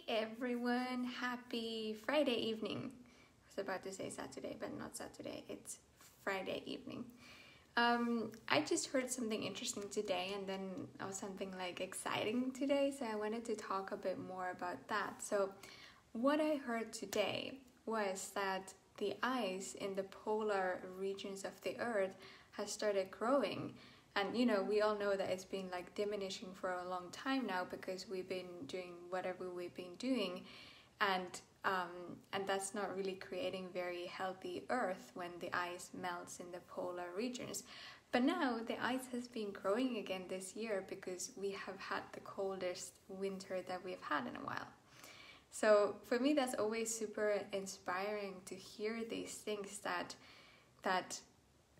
everyone, happy Friday evening. I was about to say Saturday, but not Saturday, it's Friday evening. I just heard something interesting today, and then something like exciting today, so I wanted to talk a bit more about that. So what I heard today was that the ice in the polar regions of the earth has started growing. And we all know that it's been like diminishing for a long time now because we've been doing whatever we've been doing, and that's not really creating very healthy earth when the ice melts in the polar regions. But now the ice has been growing again this year because we have had the coldest winter that we've had in a while. So for me, that's always super inspiring to hear these things that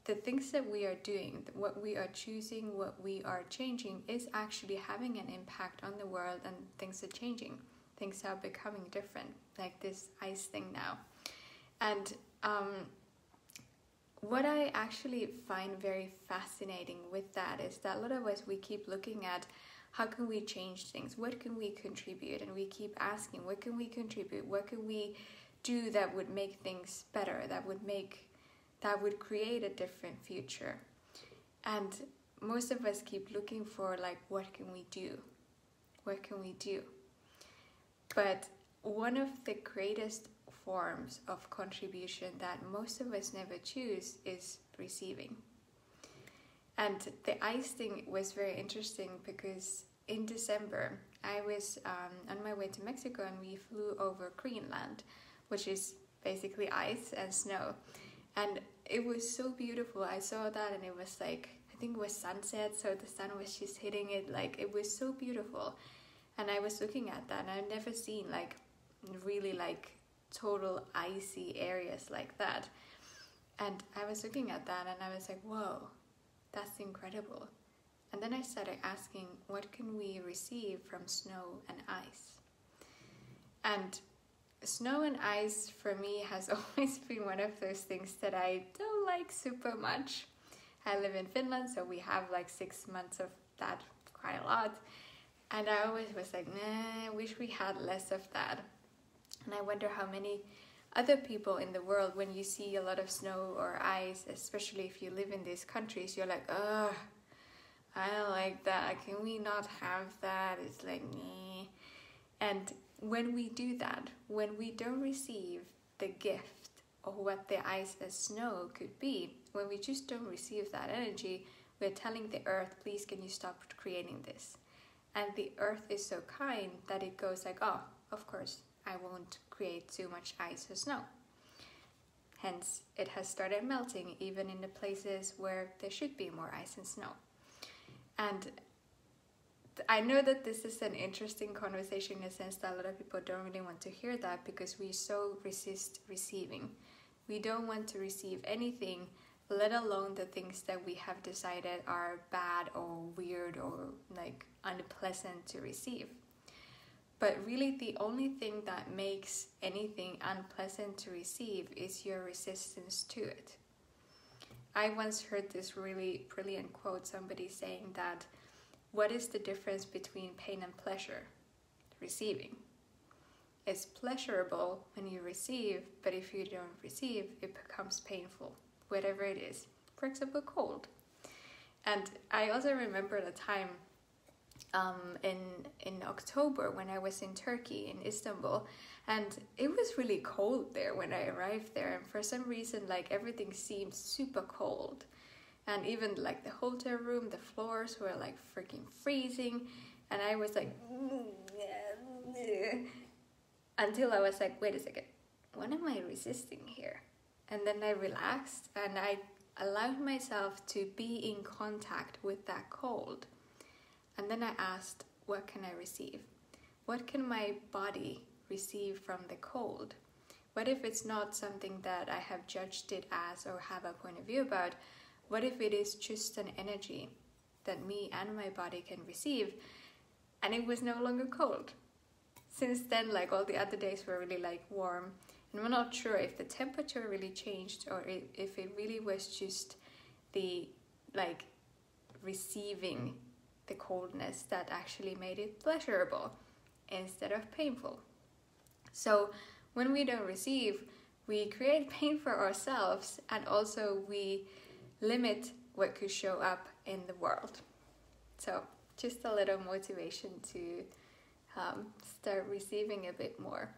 the things that we are doing, what we are choosing, what we are changing is actually having an impact on the world, and things are changing. Things are becoming different, like this ice thing now. And what I actually find very fascinating with that is that a lot of us, we keep looking at how can we change things? What can we contribute? And we keep asking, what can we contribute? What can we do that would make things better, that would create a different future? And most of us keep looking for like, what can we do? What can we do? But one of the greatest forms of contribution that most of us never choose is receiving. And the ice thing was very interesting because in December, I was on my way to Mexico, and we flew over Greenland, which is basically ice and snow. And it was so beautiful. I saw that, and it was like, I think it was sunset, so the sun was just hitting it. Like, it was so beautiful. And I was looking at that, and I've never seen like really like total icy areas like that. And I was looking at that, and I was like, whoa, that's incredible. And then I started asking, what can we receive from snow and ice? And snow and ice for me has always been one of those things that I don't like super much. I live in Finland, so we have like 6 months of that, quite a lot. And I always was like, nah, I wish we had less of that. And I wonder how many other people in the world, when you see a lot of snow or ice, especially if you live in these countries, you're like, ugh, I don't like that. Can we not have that? It's like, nah. And when we do that, when we don't receive the gift of what the ice and snow could be, when we just don't receive that energy, we're telling the earth, please, can you stop creating this? And the earth is so kind that it goes like, oh, of course, I won't create too much ice or snow. Hence, it has started melting even in the places where there should be more ice and snow. And I know that this is an interesting conversation in a sense that a lot of people don't really want to hear that, because we so resist receiving. We don't want to receive anything, let alone the things that we have decided are bad or weird or like unpleasant to receive. But really the only thing that makes anything unpleasant to receive is your resistance to it. I once heard this really brilliant quote, somebody saying that, what is the difference between pain and pleasure? Receiving. It's pleasurable when you receive, but if you don't receive, it becomes painful, whatever it is. For example, cold. And I also remember the time in October when I was in Turkey, in Istanbul, and it was really cold there when I arrived there, and for some reason like everything seemed super cold, and even like the hotel room, the floors were like freaking freezing, and I was like until I was like, wait a second, what am I resisting here? And then I relaxed and I allowed myself to be in contact with that cold. And then I asked, what can I receive? What can my body receive from the cold? What if it's not something that I have judged it as or have a point of view about? What if it is just an energy that me and my body can receive, and it was no longer cold? Since then, like all the other days were really like warm, and we're not sure if the temperature really changed or if it really was just the like receiving the coldness that actually made it pleasurable instead of painful. So when we don't receive, we create pain for ourselves, and also we limit what could show up in the world. So just a little motivation to start receiving a bit more.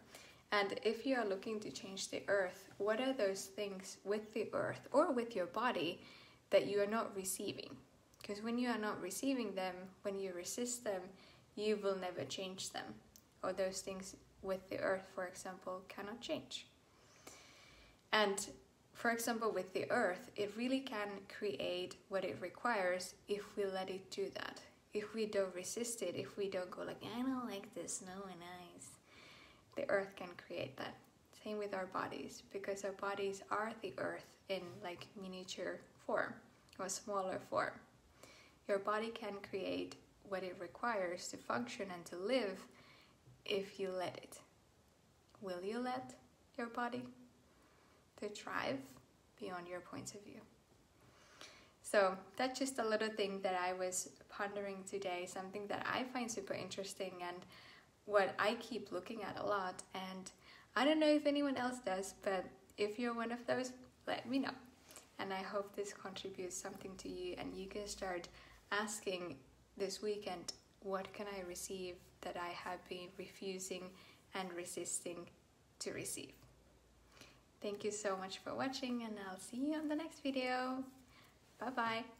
And if you are looking to change the earth, what are those things with the earth or with your body that you are not receiving? Because when you are not receiving them, when you resist them, you will never change them. Or those things with the earth, for example, cannot change. And for example, with the earth, it really can create what it requires if we let it do that. If we don't resist it, if we don't go like, I don't like this, no and nice. The earth can create that. Same with our bodies, because our bodies are the earth in like miniature form or smaller form. Your body can create what it requires to function and to live if you let it. Will you let your body to thrive beyond your points of view? So that's just a little thing that I was pondering today, something that I find super interesting and what I keep looking at a lot. And I don't know if anyone else does, but if you're one of those, let me know. And I hope this contributes something to you, and you can start asking this weekend, what can I receive that I have been refusing and resisting to receive? Thank you so much for watching, and I'll see you on the next video. Bye bye.